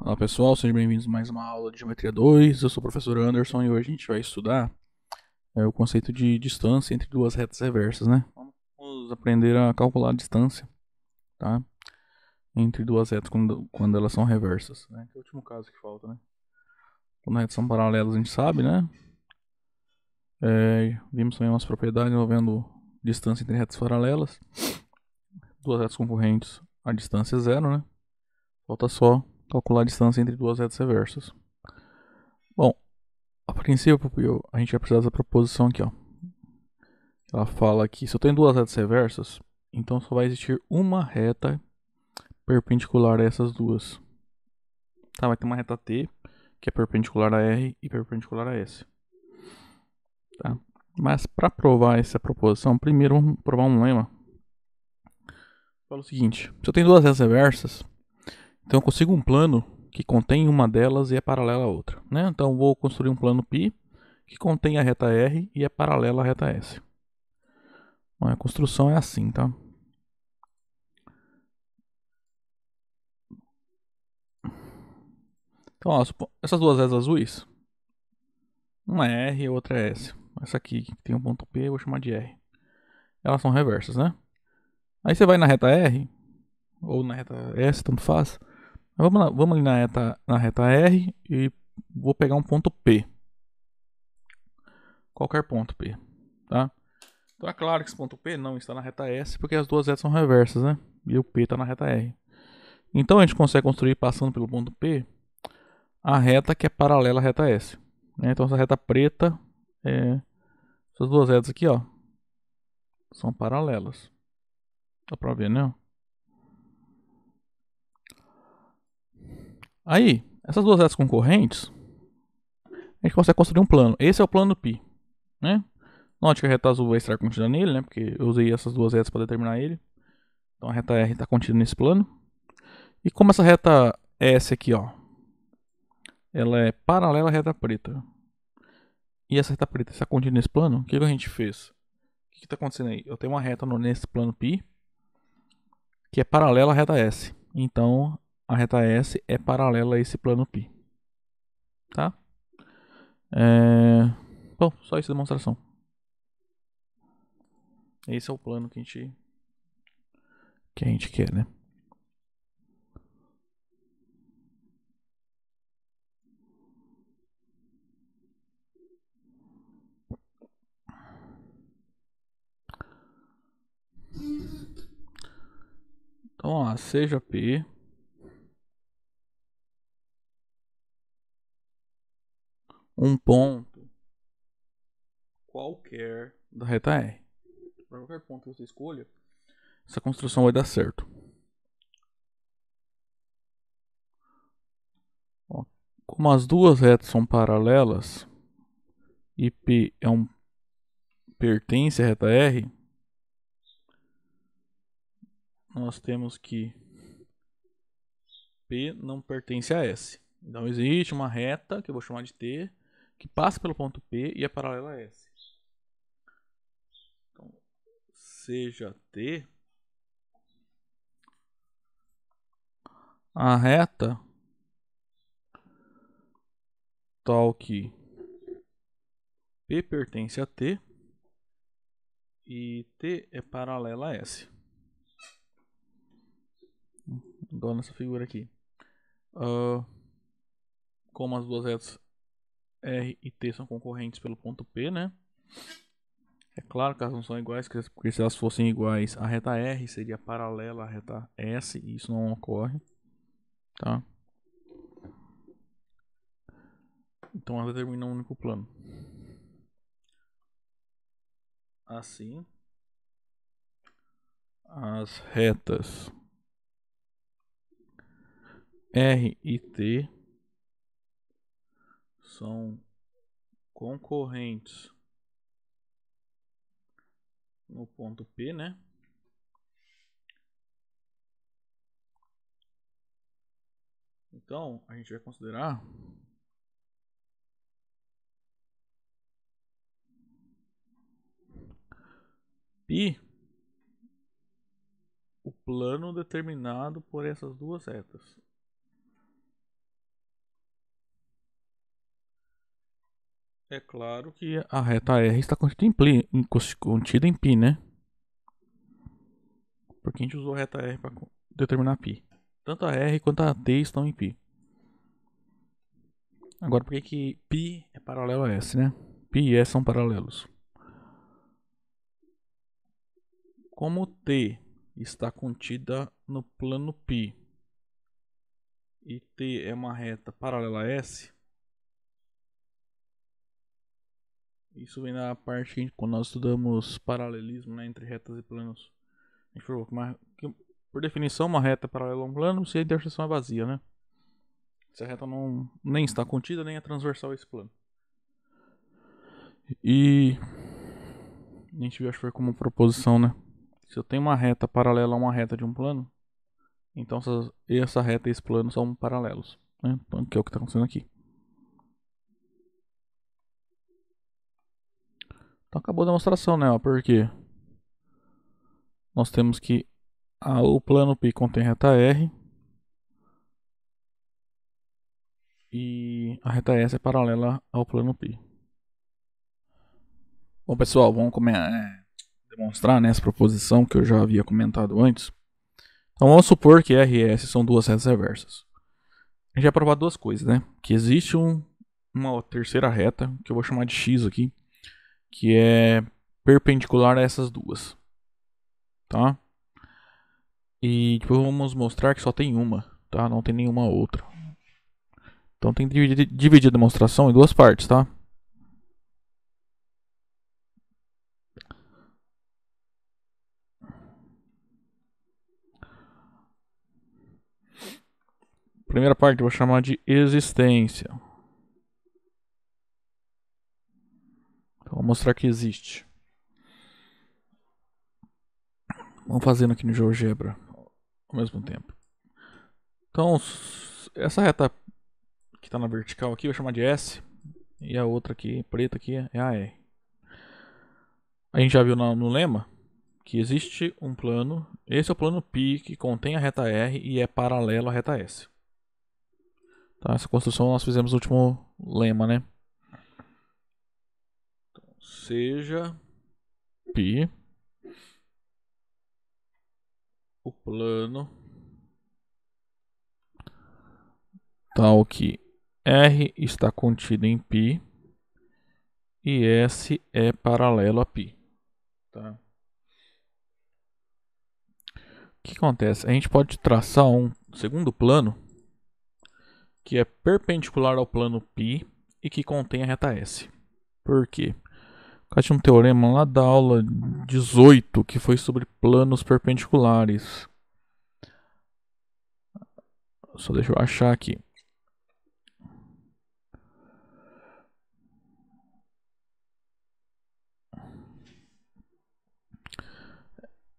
Olá pessoal, sejam bem-vindos a mais uma aula de Geometria 2. Eu sou o professor Anderson e hoje a gente vai estudar o conceito de distância entre duas retas reversas, né? Vamos aprender a calcular a distância, tá? Entre duas retas quando elas são reversas, né? Que é o último caso que falta, né? Quando as retas são paralelas a gente sabe, né? Vimos também umas propriedades envolvendo distância entre retas paralelas. Duas retas concorrentes, a distância é zero, né? Falta só calcular a distância entre duas retas reversas. Bom, a princípio a gente vai precisar dessa proposição aqui, ó. Ela fala que se eu tenho duas retas reversas, então só vai existir uma reta perpendicular a essas duas. Tá, vai ter uma reta T, que é perpendicular a R e perpendicular a S. Tá? Mas para provar essa proposição, primeiro vamos provar um lema. Fala o seguinte: se eu tenho duas retas reversas, então eu consigo um plano que contém uma delas e é paralela à outra. Né? Então eu vou construir um plano π que contém a reta R e é paralela à reta S. Bom, a construção é assim, tá? Então, ó, essas duas retas azuis, uma é R e a outra é S. Essa aqui que tem um ponto P, eu vou chamar de R. Elas são reversas, né? Aí você vai na reta R, ou na reta S, tanto faz. Vamos ali na reta R e vou pegar um ponto P. Qualquer ponto P, tá? Então é claro que esse ponto P não está na reta S, porque as duas retas são reversas, né? E o P está na reta R. Então a gente consegue construir, passando pelo ponto P, a reta que é paralela à reta S. Então essa reta preta, essas duas retas aqui, ó, são paralelas. Dá pra ver, né? Aí, essas duas retas concorrentes, a gente consegue construir um plano. Esse é o plano π, né? Note que a reta azul vai estar contida nele, né? Porque eu usei essas duas retas para determinar ele. Então a reta R está contida nesse plano. E como essa reta S aqui, ó, ela é paralela à reta preta, e essa reta preta está contida nesse plano, o que a gente fez? O que está acontecendo aí? Eu tenho uma reta nesse plano π que é paralela à reta S. Então a reta S é paralela a esse plano π. Tá? Bom, só isso de demonstração. Esse é o plano que a gente quer, né? Então, ó, seja P um ponto qualquer da reta R. Para qualquer ponto que você escolha, essa construção vai dar certo. Ó, como as duas retas são paralelas e P pertence à reta R, nós temos que P não pertence a S. Então existe uma reta, que eu vou chamar de T, que passa pelo ponto P e é paralela a S. Então, seja T a reta tal que P pertence a T e T é paralela a S. Igual nessa figura aqui. Como as duas retas R e T são concorrentes pelo ponto P, né? É claro que elas não são iguais, porque se elas fossem iguais, a reta R seria paralela à reta S e isso não ocorre, tá? Então elas determinam um único plano. Assim, as retas R e T são concorrentes no ponto P, né? Então, a gente vai considerar π o plano determinado por essas duas retas. É claro que a reta R está contida em π, né? Porque a gente usou a reta R para determinar π. Tanto a R quanto a T estão em π. Agora, por que π é paralelo a S, né? π e S são paralelos. Como T está contida no plano π e T é uma reta paralela a S, isso vem na parte quando nós estudamos paralelismo, né, entre retas e planos. A gente falou que, por definição, uma reta é paralela a um plano se a interseção é vazia, né? Se a reta não, nem está contida, nem é transversal a esse plano. E a gente viu, acho que foi como proposição, né? Se eu tenho uma reta paralela a uma reta de um plano, então essa reta e esse plano são paralelos, né? Então, que é o que está acontecendo aqui. Então acabou a demonstração, né? Porque nós temos que o plano π contém reta R e a reta S é paralela ao plano π. Bom, pessoal, vamos demonstrar, né, essa proposição que eu já havia comentado antes. Então vamos supor que R e S são duas retas reversas. A gente vai provar duas coisas, né? Que existe uma terceira reta, que eu vou chamar de X aqui, que é perpendicular a essas duas. Tá? E depois vamos mostrar que só tem uma, tá? Não tem nenhuma outra. Então tem que dividir a demonstração em duas partes, tá? Primeira parte eu vou chamar de existência. Então vou mostrar que existe. Vamos fazendo aqui no GeoGebra ao mesmo tempo. Então essa reta que está na vertical aqui eu vou chamar de S. E a outra aqui, preta aqui, é a R. A gente já viu no lema que existe um plano. Esse é o plano π que contém a reta R e é paralelo à reta S. Tá, essa construção nós fizemos no último lema, né? Então, seja π o plano tal que R está contido em π e S é paralelo a π. Tá? O que acontece? A gente pode traçar um segundo plano que é perpendicular ao plano π e que contém a reta S. Por quê? Tinha um teorema lá da aula 18 que foi sobre planos perpendiculares. Só deixa eu achar aqui.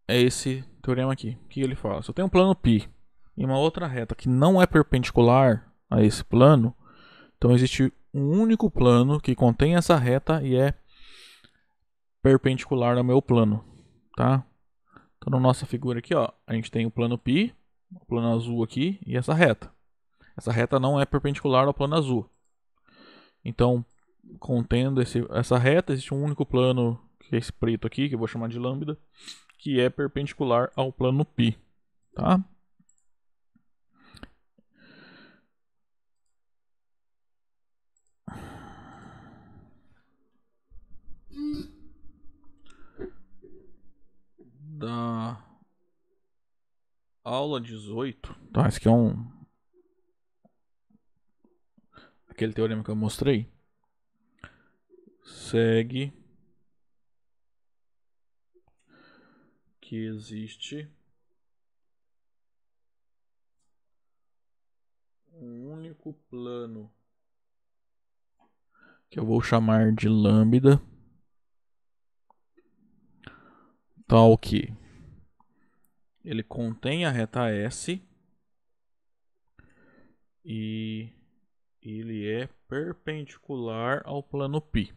É esse teorema aqui. O que ele fala? Se eu tenho um plano π e uma outra reta que não é perpendicular a esse plano, então existe um único plano que contém essa reta e é perpendicular ao meu plano, tá? Então na nossa figura aqui, ó, a gente tem o plano π, o plano azul aqui e essa reta. Essa reta não é perpendicular ao plano azul. Então, contendo essa reta, existe um único plano, que é esse preto aqui, que eu vou chamar de lambda, que é perpendicular ao plano π, tá? Da aula 18, tá? Esse aqui é aquele teorema que eu mostrei. Segue que existe um único plano que eu vou chamar de lambda, tal que ele contém a reta S e ele é perpendicular ao plano π.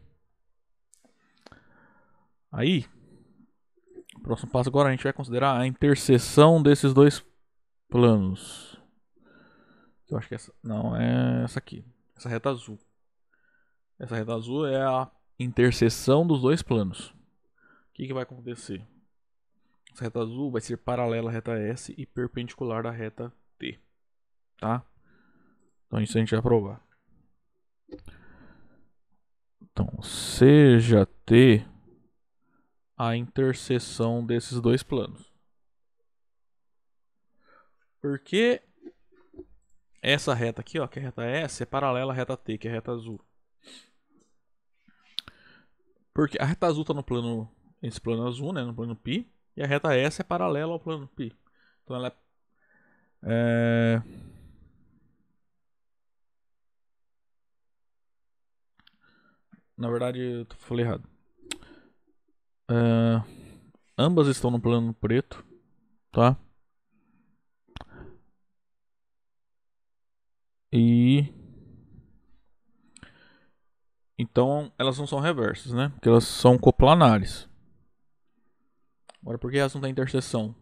Aí, o próximo passo agora a gente vai considerar a interseção desses dois planos. Eu acho que essa não é essa aqui, essa reta azul. Essa reta azul é a interseção dos dois planos. O que vai acontecer? Essa reta azul vai ser paralela à reta S e perpendicular à reta T. Tá? Então isso a gente vai provar. Então, seja T a interseção desses dois planos. Porque essa reta aqui, ó, que é a reta S, é paralela à reta T, que é a reta azul. Porque a reta azul está no plano, esse plano azul, né, no plano π, e a reta S é paralela ao plano π. Então ela na verdade, eu falei errado. Ambas estão no plano preto, tá? E então elas não são reversas, né? Porque elas são coplanares. Agora, por que elas não têm interseção?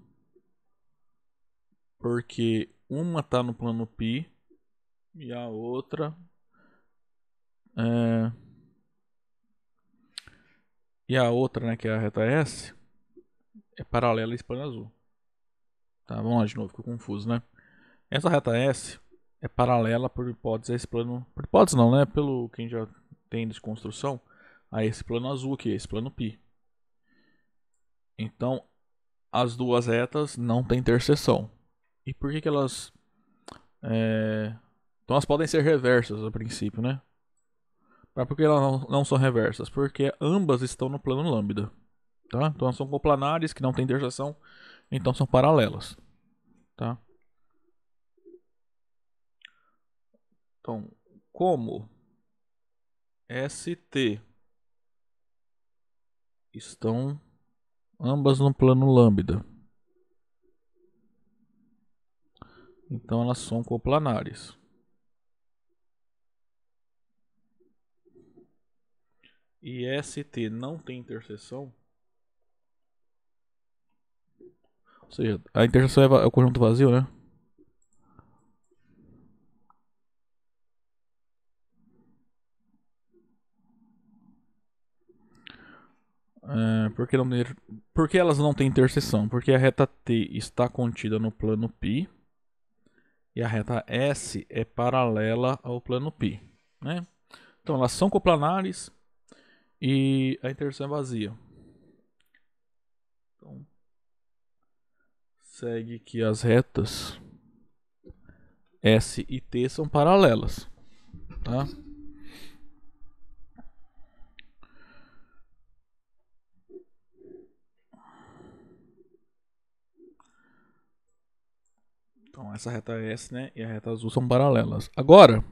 Porque uma está no plano π e a outra né, que é a reta S, é paralela a esse plano azul. Tá, vamos lá de novo, ficou confuso, né? Essa reta S é paralela, por hipótese, a esse plano. Por hipótese não, né? Pelo que a gente já tem de construção, a esse plano azul aqui, esse plano π. Então, as duas retas não têm interseção. E por que elas. Então, elas podem ser reversas a princípio, né? Mas por que elas não são reversas? Porque ambas estão no plano lambda. Tá? Então, elas são coplanares que não têm interseção, então são paralelas. Tá? Então, como ST estão ambas no plano lambda, então elas são coplanares. E ST não tem interseção, ou seja, a interseção é o conjunto vazio, né? Por que elas não têm interseção? Porque a reta T está contida no plano π e a reta S é paralela ao plano π, né? Então elas são coplanares e a interseção é vazia. Então, segue que as retas S e T são paralelas, tá? Então essa reta S, né, e a reta azul são paralelas. Agora,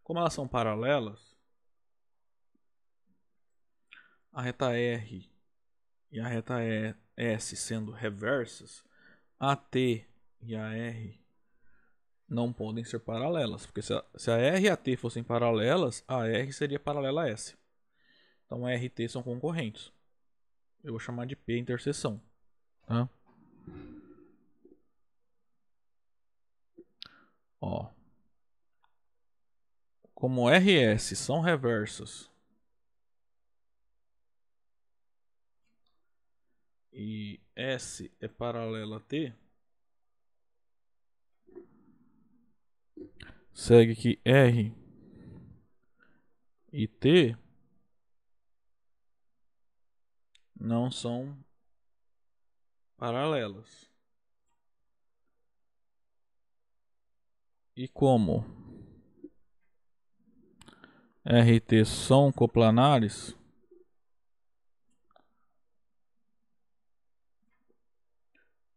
como elas são paralelas, a reta R e a reta S sendo reversas, a T e a R não podem ser paralelas, porque se a R e a T fossem paralelas, a R seria paralela a S. Então a R e T são concorrentes. Eu vou chamar de P interseção, tá? Ó, como R e S são reversas e S é paralela a T, segue que R e T não são paralelas. E como R e T são coplanares,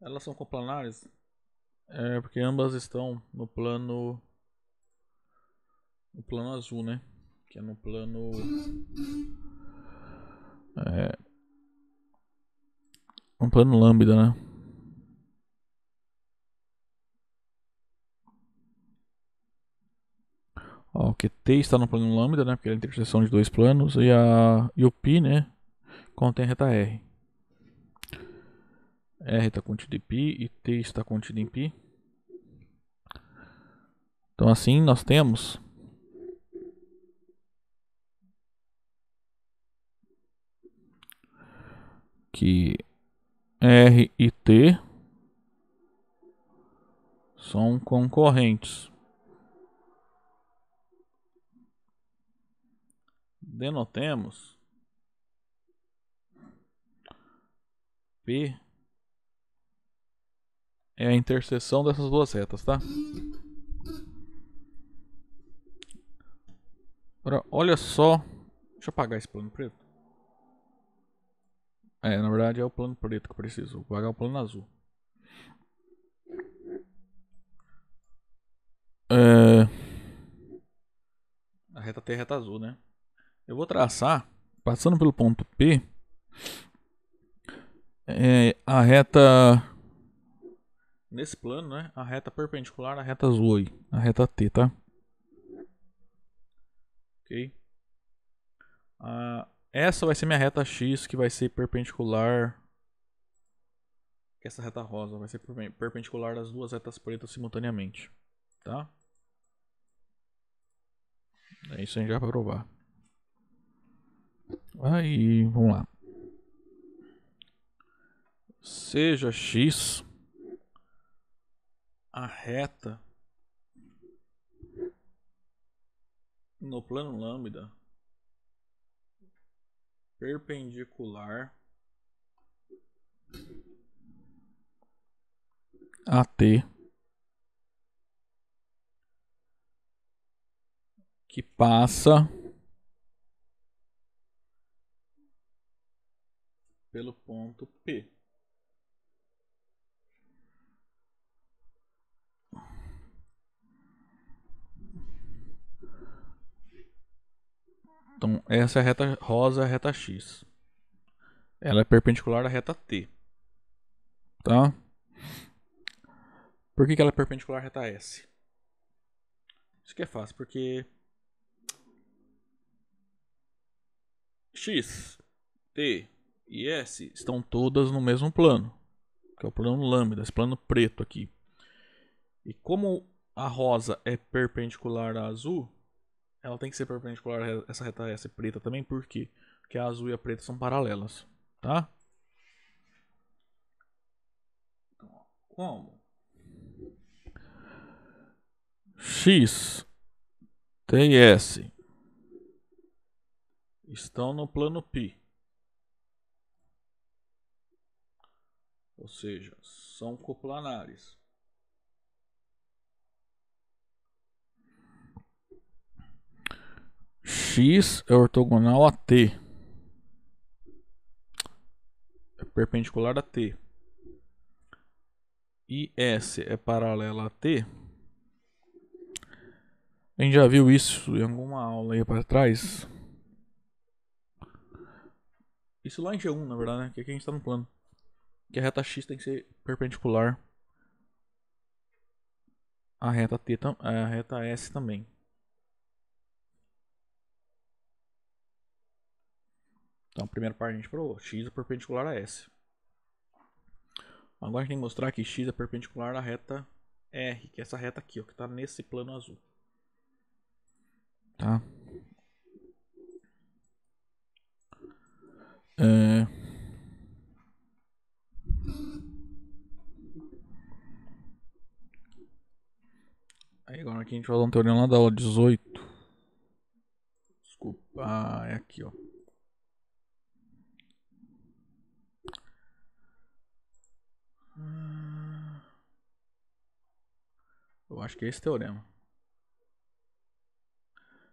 elas são coplanares porque ambas estão no plano azul, né? Que é no plano lambda, né? Ó, que T está no plano lambda, né? Porque é a interseção de dois planos e o π, né? Contém a reta R. R está contido em π e T está contido em π. Então assim nós temos que R e T são concorrentes. Denotemos P é a interseção dessas duas retas, tá? Agora, olha só. Deixa eu apagar esse plano preto. Na verdade é o plano preto que eu preciso. Vou apagar o plano azul. A reta T é a reta azul, né? Eu vou traçar, passando pelo ponto P, a reta... Nesse plano, né? A reta perpendicular à reta azul aí. A reta T, tá? Ok? Essa vai ser minha reta X, que vai ser perpendicular. Essa reta rosa vai ser perpendicular às duas retas pretas simultaneamente. Tá? É isso aí já para provar. Aí, vamos lá. Seja X a reta no plano lambda perpendicular a T que passa pelo ponto P. Então, essa é a reta rosa, a reta X. Ela é perpendicular à reta T. Tá? Por que ela é perpendicular à reta S? Isso aqui é fácil, porque X, T e S estão todas no mesmo plano, que é o plano lambda, esse plano preto aqui. E como a rosa é perpendicular à azul, ela tem que ser perpendicular a essa reta S preta também, por quê? Porque a azul e a preta são paralelas, tá? Como? X, T e S estão no plano π. Ou seja, são coplanares. X é ortogonal a T. É perpendicular a T. E S é paralela a T. A gente já viu isso em alguma aula aí para trás. Isso lá em G1, na verdade, né? Que aqui a gente está no plano. Que a reta X tem que ser perpendicular à reta T, a reta S também. Então, a primeira parte a gente provou. X é perpendicular a S. Agora a gente tem que mostrar que X é perpendicular à reta R, que é essa reta aqui, ó, que está nesse plano azul. Tá? Aí agora aqui a gente vai dar um teorema lá da aula 18. Desculpa, é aqui, ó. Eu acho que é esse teorema.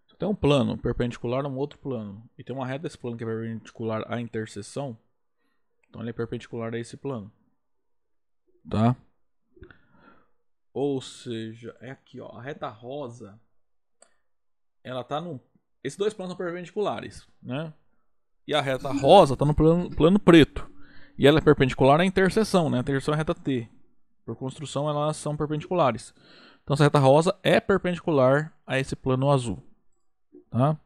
Se tem um plano perpendicular a um outro plano e tem uma reta desse plano que é perpendicular à interseção, então ele é perpendicular a esse plano. Tá? Ou seja, é aqui, ó. A reta rosa, ela tá no... Esses dois planos são perpendiculares, né? E a reta rosa tá no plano preto. E ela é perpendicular à interseção, né? A interseção é a reta T. Por construção, elas são perpendiculares. Então, essa reta rosa é perpendicular a esse plano azul. Tá?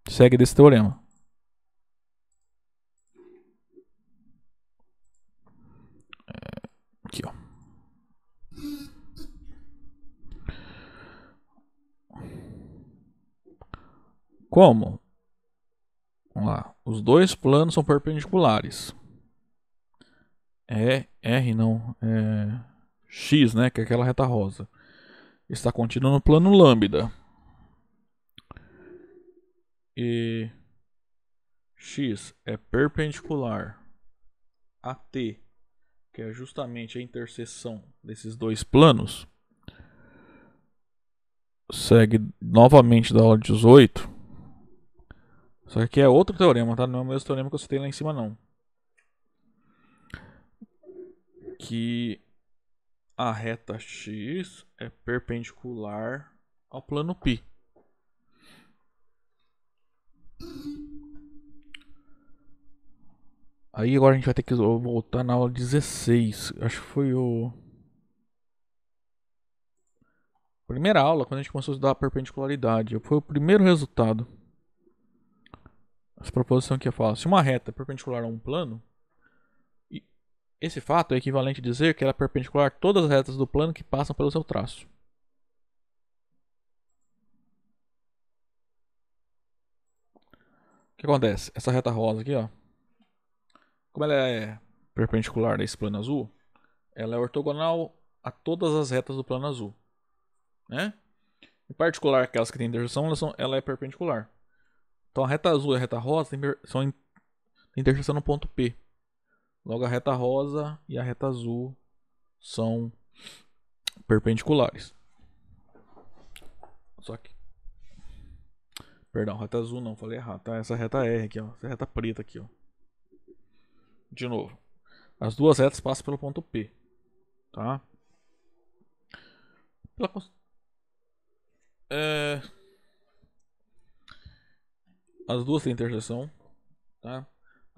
Segue desse teorema. Aqui, ó. Como? Vamos lá. Os dois planos são perpendiculares. R não, X, né, que é aquela reta rosa. Está contido no plano lambda. E X é perpendicular a T, que é justamente a interseção desses dois planos. Segue novamente da aula 18. Só que aqui é outro teorema, tá? Não é o mesmo teorema que eu citei lá em cima, não. Que a reta X é perpendicular ao plano π. Aí agora a gente vai ter que voltar na aula 16. Acho que foi o... primeira aula, quando a gente começou a estudar a perpendicularidade. Foi o primeiro resultado. Essa proposição aqui fala: se uma reta é perpendicular a um plano, esse fato é equivalente a dizer que ela é perpendicular a todas as retas do plano que passam pelo seu traço. O que acontece? Essa reta rosa aqui, ó, como ela é perpendicular a esse plano azul, ela é ortogonal a todas as retas do plano azul, né? Em particular, aquelas que têm interseção, ela é perpendicular. Então a reta azul e a reta rosa são interseção no ponto P. Logo a reta rosa e a reta azul são perpendiculares. Só que... perdão, reta azul não, falei errado, tá? Essa reta R aqui, ó. Essa reta preta aqui, ó. De novo. As duas retas passam pelo ponto P. Tá? As duas têm interseção. Tá?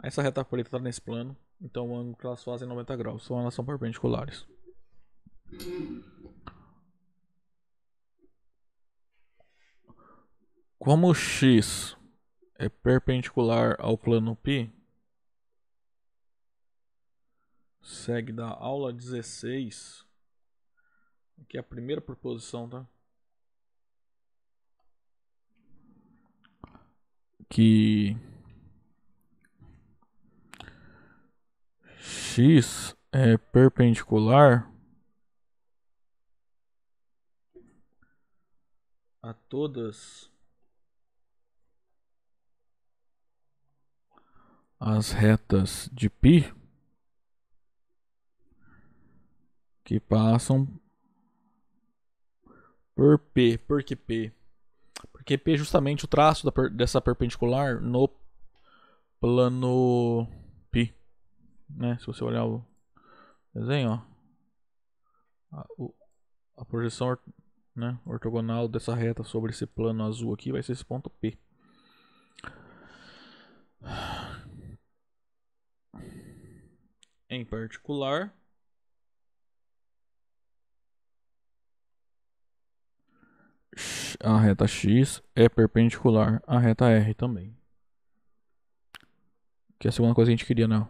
Essa reta preta está nesse plano. Então o ângulo que elas fazem é 90 graus. Então elas são perpendiculares. Como X é perpendicular ao plano π, segue da aula 16. Aqui é a primeira proposição, tá? Que X é perpendicular a todas as retas de π que passam por P. Por que P? Porque P é justamente o traço dessa perpendicular no plano π, né? Se você olhar o desenho, ó, a projeção, né, ortogonal dessa reta sobre esse plano azul aqui vai ser esse ponto P. Em particular, a reta X é perpendicular à reta R também. Que é a segunda coisa que a gente queria, não.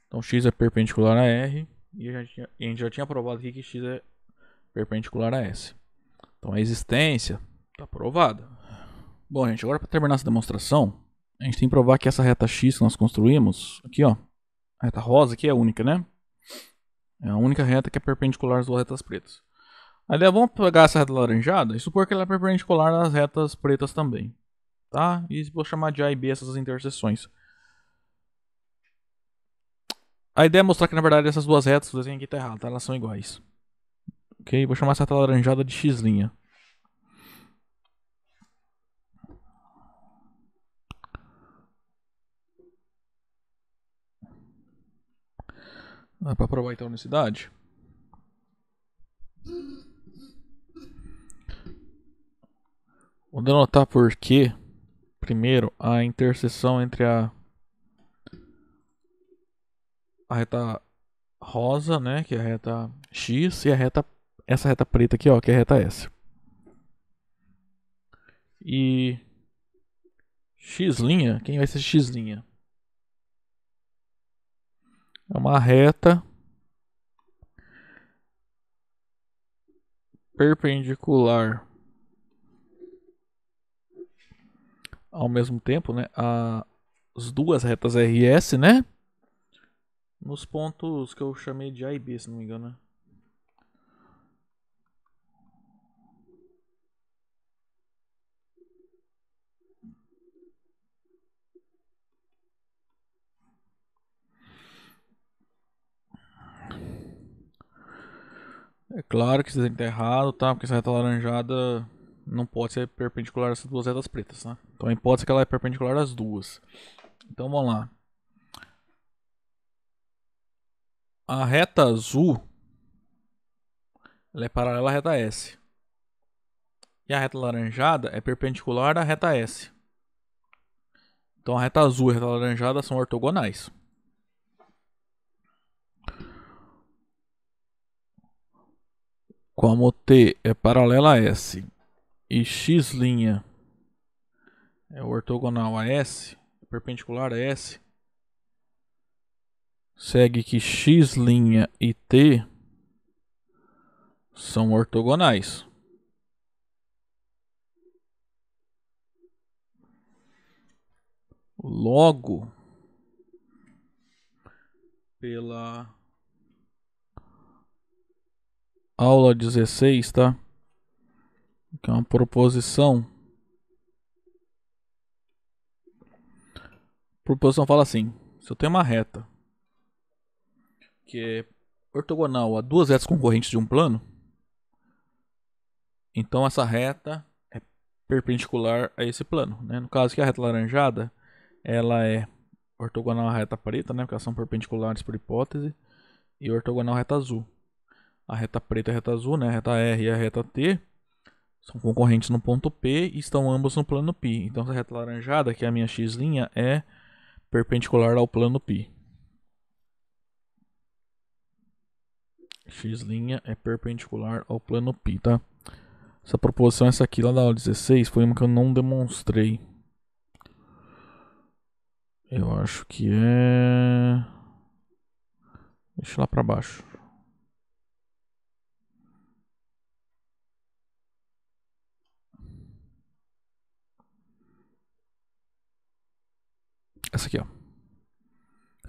Então X é perpendicular a R e a gente já tinha provado aqui que X é perpendicular a S. Então a existência está provada. Bom, gente, agora para terminar essa demonstração, a gente tem que provar que essa reta X que nós construímos, aqui ó, a reta rosa aqui é única, né? É a única reta que é perpendicular às duas retas pretas. Aí vamos pegar essa reta laranjada e supor que ela é perpendicular às retas pretas também. Tá? E vou chamar de A e B essas interseções. A ideia é mostrar que na verdade essas duas retas, o desenho aqui está errado, tá? Elas são iguais. Ok? Vou chamar essa reta laranjada de X'. Para provar então a unicidade. Vou denotar por que, primeiro, a interseção entre a reta rosa, né, que é a reta X, e essa reta preta aqui, ó, que é a reta S. E X', quem vai ser X'? É uma reta perpendicular ao mesmo tempo, né, as duas retas RS, né, nos pontos que eu chamei de A e B, se não me engano, né? É claro que isso tem que estar errado, tá? Porque essa reta laranjada não pode ser perpendicular a essas duas retas pretas, tá? Então a hipótese é que ela é perpendicular às duas. Então vamos lá. A reta azul, ela é paralela à reta S. E a reta laranjada é perpendicular à reta S. Então a reta azul e a reta laranjada são ortogonais. Como T é paralela a S e x' é ortogonal a S, perpendicular a S, segue que x' e T são ortogonais. Logo, pela aula 16, tá? Que é uma proposição. A proposição fala assim: se eu tenho uma reta que é ortogonal a duas retas concorrentes de um plano, então essa reta é perpendicular a esse plano, né? No caso que a reta laranjada, ela é ortogonal à reta preta, né? Porque elas são perpendiculares por hipótese, e ortogonal à reta azul. A reta preta e a reta azul, né? A reta R e a reta T são concorrentes no ponto P e estão ambos no plano π. Então essa reta laranjada, que é a minha x', é perpendicular ao plano π. X' é perpendicular ao plano π, tá? Essa proposição, essa aqui lá da aula 16, foi uma que eu não demonstrei. Eu acho que é... Deixa lá pra baixo. Essa aqui, ó.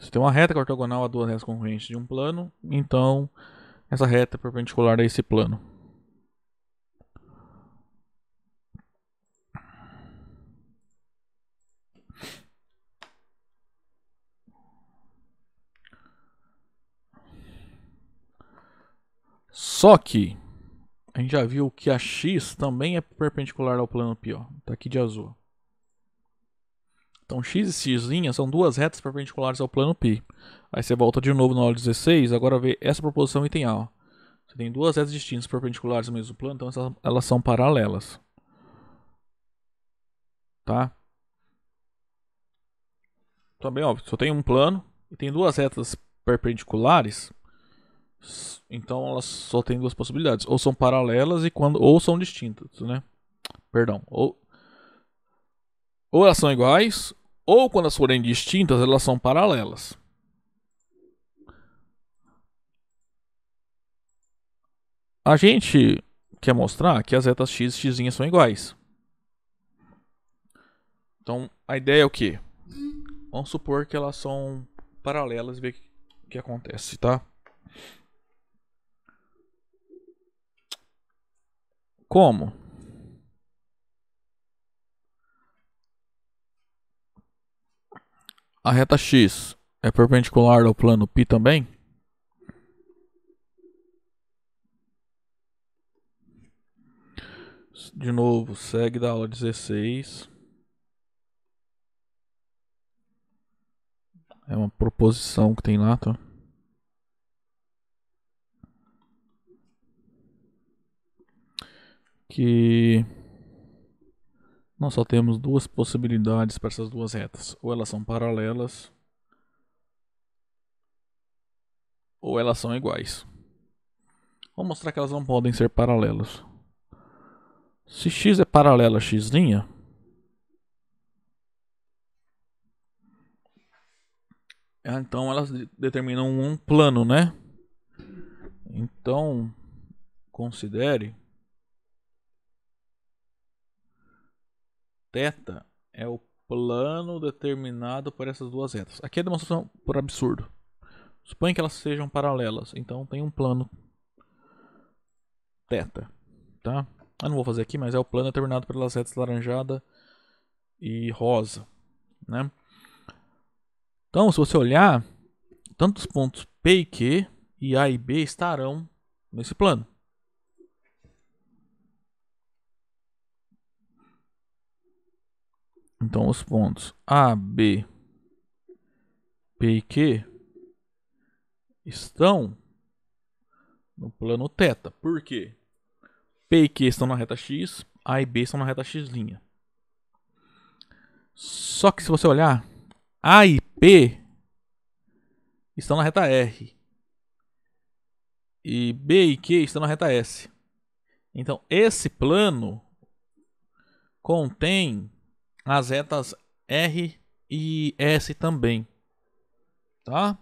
Se tem uma reta que é ortogonal a duas retas concorrentes de um plano, então essa reta é perpendicular a esse plano. Só que a gente já viu que a x também é perpendicular ao plano π, ó. Tá aqui de azul. Então x e x' são duas retas perpendiculares ao plano π. Aí você volta de novo na aula 16, agora vê essa proposição item A. Ó. Você tem duas retas distintas perpendiculares ao mesmo plano, então elas são paralelas. Tá? Também, óbvio, se eu tenho um plano e tem duas retas perpendiculares, então elas só têm duas possibilidades. Ou são paralelas ou são distintas, né? Perdão. Ou elas são iguais, ou quando elas forem distintas, elas são paralelas. A gente quer mostrar que as retas x e x' são iguais. Então, a ideia é o quê? Vamos supor que elas são paralelas e ver o que acontece, tá? Como? A reta x é perpendicular ao plano π também? De novo, segue da aula 16. É uma proposição que tem lá, tá? Que nós só temos duas possibilidades para essas duas retas. Ou elas são paralelas, ou elas são iguais. Vamos mostrar que elas não podem ser paralelas. Se x é paralelo a x', então elas determinam um plano, né? Então, considere θ é o plano determinado por essas duas retas. Aqui é a demonstração por absurdo. Suponha que elas sejam paralelas. Então tem um plano θ. Tá? Eu não vou fazer aqui, mas é o plano determinado pelas retas laranjada e rosa. Né? Então, se você olhar, tanto os pontos P e Q e A e B estarão nesse plano. Então, os pontos A, B, P e Q estão no plano θ. Por quê? P e Q estão na reta X, A e B estão na reta X'. Só que se você olhar, A e P estão na reta R. E B e Q estão na reta S. Então, esse plano contém as retas R e S também. Tá?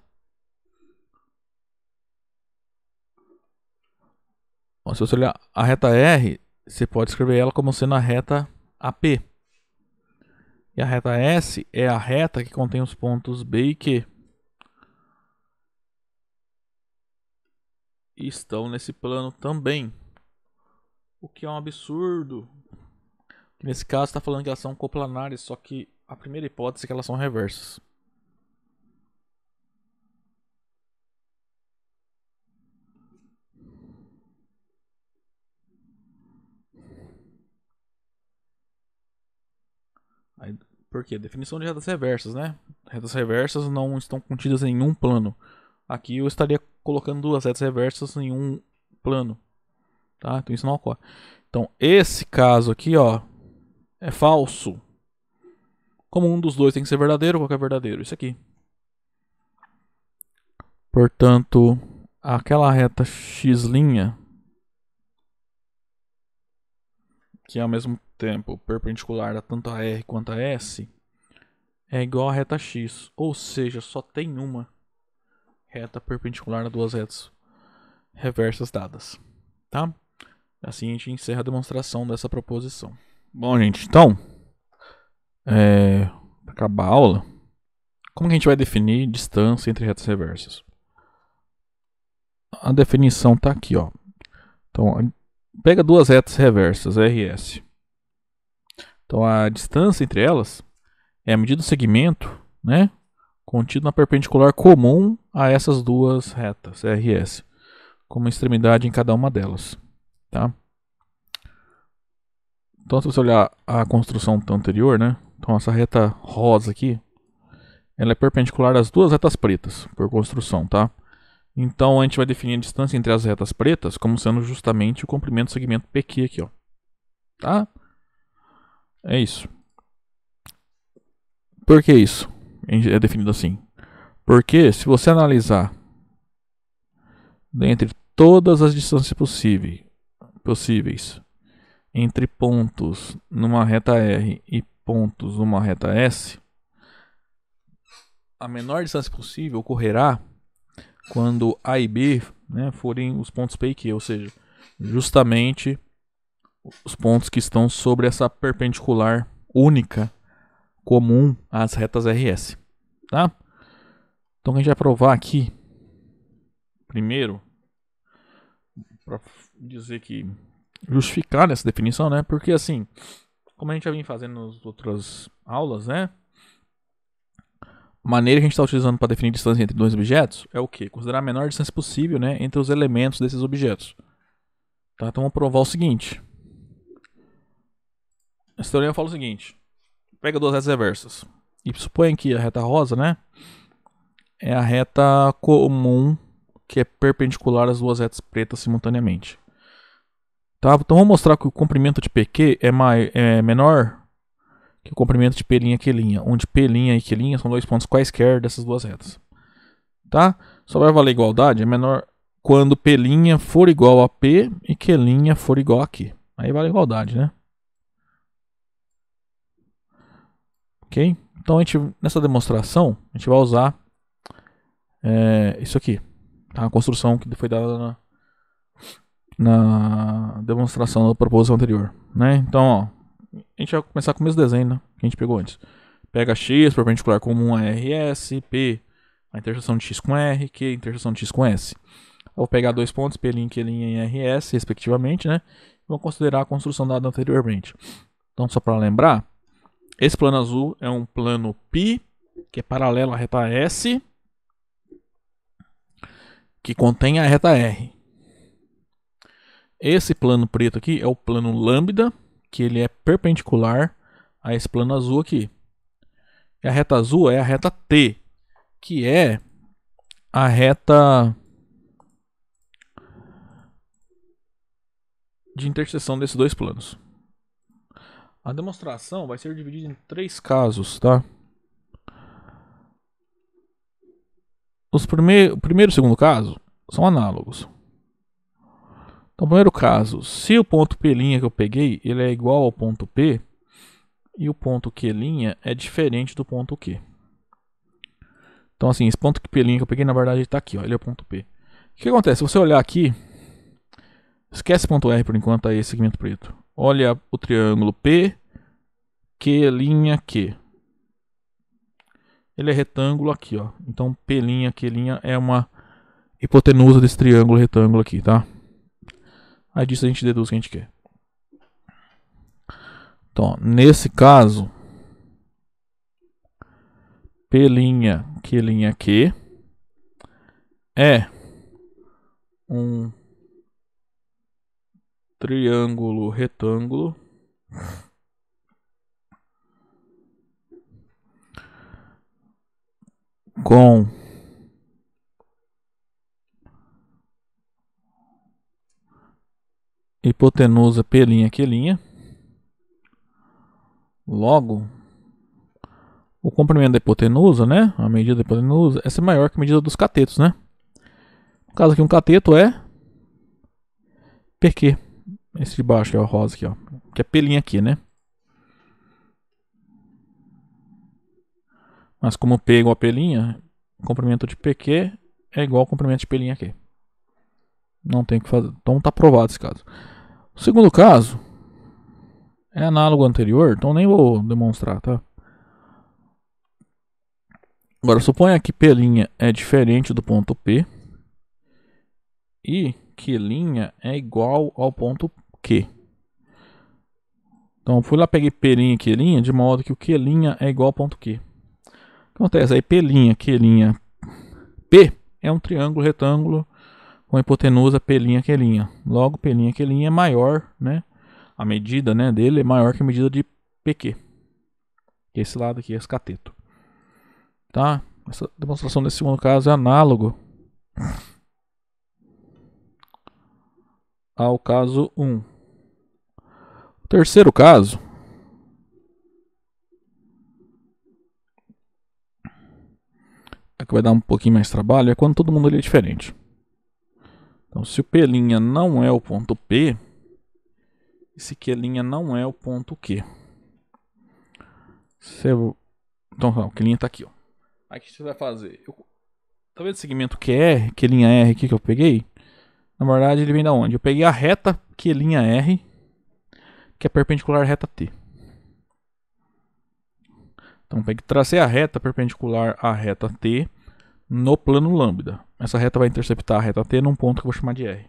Bom, se você olhar a reta R, você pode escrever ela como sendo a reta AP. E a reta S é a reta que contém os pontos B e Q. E estão nesse plano também. O que é um absurdo. Nesse caso está falando que elas são coplanares, só que a primeira hipótese é que elas são reversas. Aí, por quê? Definição de retas reversas, né? Retas reversas não estão contidas em um plano. Aqui eu estaria colocando duas retas reversas em um plano. Tá? Então isso não ocorre. Então esse caso aqui, ó, é falso. Como um dos dois tem que ser verdadeiro, qual que é verdadeiro? Isso aqui. Portanto, aquela reta x', que é ao mesmo tempo perpendicular a tanto a R quanto a S, é igual à reta x. Ou seja, só tem uma reta perpendicular a duas retas reversas dadas. Tá? Assim a gente encerra a demonstração dessa proposição. Bom, gente, então, para acabar a aula, como que a gente vai definir distância entre retas reversas? A definição está aqui, ó. Então, pega duas retas reversas, R e S. Então, a distância entre elas é a medida do segmento, né, contido na perpendicular comum a essas duas retas, R e S, com uma extremidade em cada uma delas. Tá? Então, se você olhar a construção anterior, né, então essa reta rosa aqui, ela é perpendicular às duas retas pretas, por construção, tá? Então, a gente vai definir a distância entre as retas pretas como sendo justamente o comprimento do segmento PQ aqui, ó. Tá? É isso. Por que isso é definido assim? Porque se você analisar dentre todas as distâncias possíveis entre pontos numa reta R e pontos numa reta S, a menor distância possível ocorrerá quando A e B, né, forem os pontos P e Q, ou seja, justamente os pontos que estão sobre essa perpendicular única comum às retas RS. Tá? Então a gente vai provar aqui, primeiro, para dizer que justificar essa definição, né? Porque assim, como a gente já vem fazendo nas outras aulas, né? A maneira que a gente está utilizando para definir distância entre dois objetos é o quê? Considerar a menor distância possível, né, entre os elementos desses objetos. Tá? Então vamos provar o seguinte. Esse teorema fala o seguinte. Pega duas retas reversas. E suponha que a reta rosa, né, é a reta comum que é perpendicular às duas retas pretas simultaneamente. Tá? Então vamos mostrar que o comprimento de PQ é menor que o comprimento de P' e Q', onde P' e Q' são dois pontos quaisquer dessas duas retas. Tá? Só vai valer igualdade é menor quando P' for igual a P e Q' for igual a Q. Aí vale igualdade, né? Ok? Então nessa demonstração a gente vai usar isso aqui. Tá? A construção que foi dada na demonstração da proposição anterior. Né? Então, ó, a gente vai começar com o mesmo desenho, né, que a gente pegou antes. Pega x, perpendicular comum a RS, P, a interseção de x com R, Q, interseção de x com S. Eu vou pegar dois pontos, P', Q' e RS, respectivamente, né? E vou considerar a construção dada anteriormente. Então, só para lembrar, esse plano azul é um plano π, que é paralelo à reta S, que contém a reta R. Esse plano preto aqui é o plano lambda, que ele é perpendicular a esse plano azul aqui. E a reta azul é a reta T, que é a reta de interseção desses dois planos. A demonstração vai ser dividida em 3 casos, tá? O primeiro e o segundo caso são análogos. Então, no primeiro caso, se o ponto P' que eu peguei, ele é igual ao ponto P, e o ponto Q' é diferente do ponto Q. Então, assim, esse ponto P' que eu peguei, na verdade, ele está aqui, ó, ele é o ponto P. O que acontece? Se você olhar aqui, esquece ponto R por enquanto, aí esse segmento preto. Olha o triângulo P, Q', Q. Ele é retângulo aqui, ó. Então, P', Q' é uma hipotenusa desse triângulo retângulo aqui, tá? Aí disso a gente deduz o que a gente quer. Então, nesse caso, P', Q', Q é um triângulo retângulo com hipotenusa P', Q'. Logo, o comprimento da hipotenusa, né? A medida da hipotenusa, essa é maior que a medida dos catetos, né? No caso aqui, um cateto é PQ. Esse de baixo, que é o rosa aqui, ó. Que é P' aqui, né? Mas como P é igual a P', o comprimento de PQ é igual ao comprimento de P' aqui. Não tem o que fazer. Então tá aprovado esse caso. O segundo caso é análogo ao anterior, então nem vou demonstrar, tá? Agora, suponha que P' é diferente do ponto P e Q' é igual ao ponto Q. Então, fui lá, peguei P', Q', de modo que o Q' é igual ao ponto Q. O que acontece? Aí P', Q', P é um triângulo retângulo com hipotenusa P', Q'. Logo, P', Q' é maior, né? A medida, né, dele é maior que a medida de PQ. Esse lado aqui, esse cateto. Tá? Essa demonstração nesse segundo caso é análogo ao caso 1. O terceiro caso é que vai dar um pouquinho mais de trabalho, é quando todo mundo ali é diferente. Então, se o P' não é o ponto P, e se Q' não é o ponto Q. Então, o Q' está aqui, ó. Aí o que você vai fazer? Tá vendo o segmento QR, Q', aqui que eu peguei? Na verdade, ele vem da onde? Eu peguei a reta Q', que é perpendicular à reta T. Então, tracei a reta perpendicular à reta T no plano lambda. Essa reta vai interceptar a reta T num ponto que eu vou chamar de R.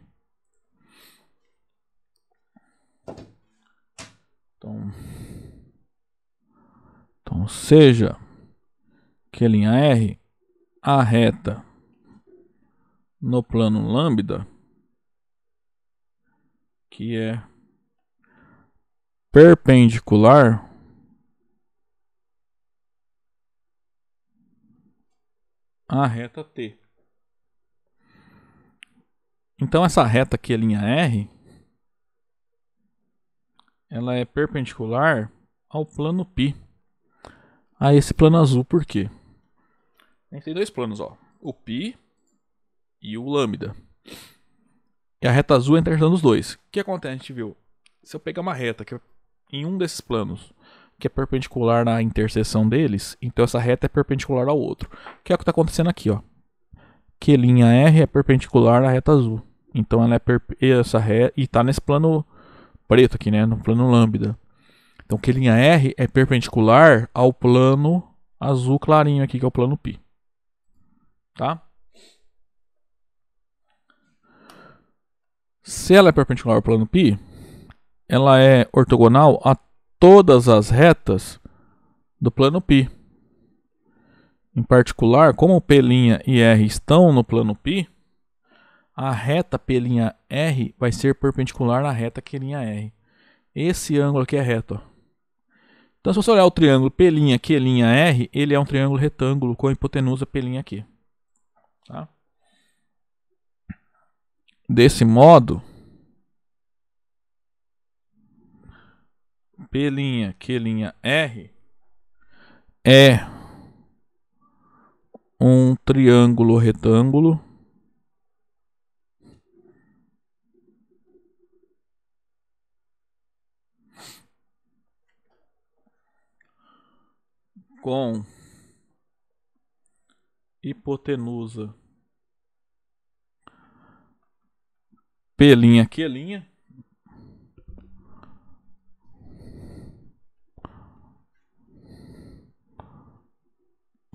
Então seja Q', a reta no plano lambda, que é perpendicular à reta T. Então essa reta Q', ela é perpendicular ao plano π, a esse plano azul. Por quê? A gente tem dois planos, ó, o π e o lambda. E a reta azul é a interseção dos dois. O que acontece? A gente viu, se eu pegar uma reta que em um desses planos que é perpendicular na interseção deles, então essa reta é perpendicular ao outro. O que é o que está acontecendo aqui, ó? Q', é perpendicular à reta azul. Então ela é essa reta e está nesse plano preto aqui, né? No plano lambda. Então, Q'R é perpendicular ao plano azul clarinho aqui, que é o plano π. Tá? Se ela é perpendicular ao plano π, ela é ortogonal a todas as retas do plano π. Em particular, como P' e R estão no plano π, a reta P'R vai ser perpendicular na reta Q'R. Esse ângulo aqui é reto. Ó. Então, se você olhar o triângulo P'R, ele é um triângulo retângulo com a hipotenusa P'Q. Tá? Desse modo, P'R é um triângulo retângulo com hipotenusa P'Q.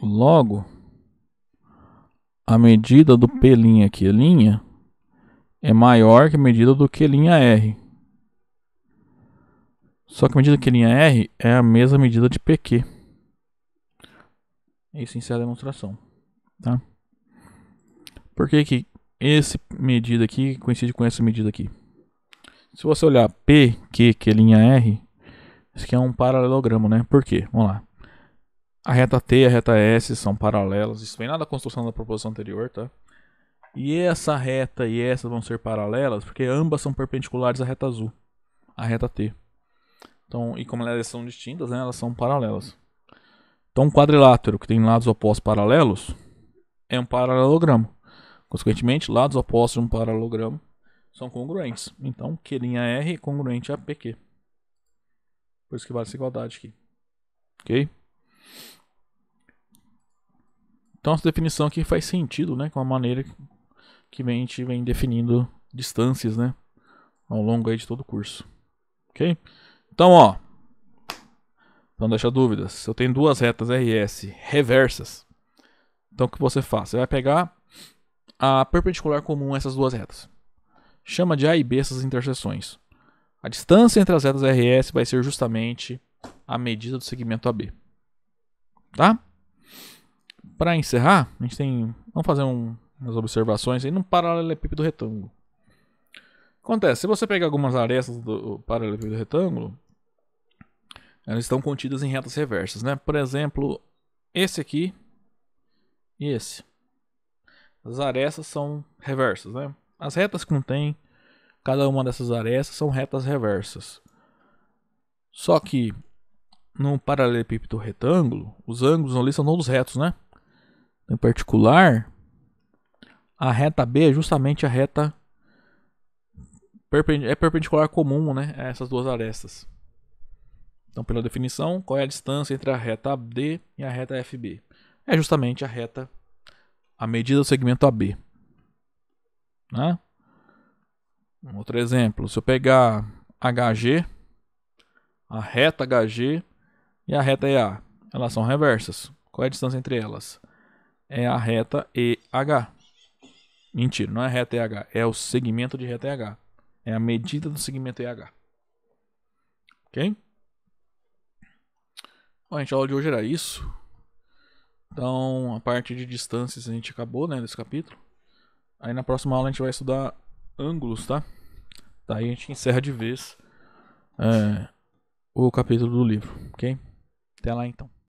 Logo, a medida do P'Q é maior que a medida do Q'R. Só que a medida do Q'R é a mesma medida de PQ. Isso encerra a demonstração. Tá? Por que essa medida aqui coincide com essa medida aqui? Se você olhar PQ, Q'R, isso aqui é um paralelogramo, né? Por quê? Vamos lá. A reta T e a reta S são paralelas. Isso vem lá da construção da proposição anterior, tá? E essa reta e essa vão ser paralelas porque ambas são perpendiculares à reta azul, a reta T. Então, e como elas são distintas, né, elas são paralelas. Então, um quadrilátero que tem lados opostos paralelos é um paralelogramo. Consequentemente, lados opostos de um paralelogramo são congruentes. Então, Q'R é congruente a PQ. Por isso que vale essa igualdade aqui. Ok? Então, essa definição aqui faz sentido, né, com a maneira que a gente vem definindo distâncias, né, ao longo aí de todo o curso. Ok? Então, ó, não deixa dúvidas. Se eu tenho duas retas RS reversas, então o que você faz? Você vai pegar a perpendicular comum a essas duas retas. Chama de A e B essas interseções. A distância entre as retas RS vai ser justamente a medida do segmento AB. Tá? Para encerrar, a gente tem, vamos fazer umas observações aí no paralelepípedo retângulo. Acontece, se você pegar algumas arestas do paralelepípedo retângulo, elas estão contidas em retas reversas, né? Por exemplo, esse aqui e esse. As arestas são reversas, né? As retas que contém cada uma dessas arestas são retas reversas. Só que no paralelepípedo retângulo, os ângulos ali são todos retos, né? Em particular, a reta B é justamente a reta perpendicular comum, né, a essas duas arestas. Então, pela definição, qual é a distância entre a reta AD e a reta FB? É justamente a medida do segmento AB. Né? Um outro exemplo, se eu pegar HG, a reta HG e a reta EA, elas são reversas. Qual é a distância entre elas? É a reta EH. Mentira, não é a reta EH, é o segmento de reta EH. É a medida do segmento EH. Ok? Bom, gente, a aula de hoje era isso. Então, a parte de distâncias a gente acabou, né, desse capítulo. Aí na próxima aula a gente vai estudar ângulos, tá? Daí a gente encerra de vez o capítulo do livro, ok? Até lá então.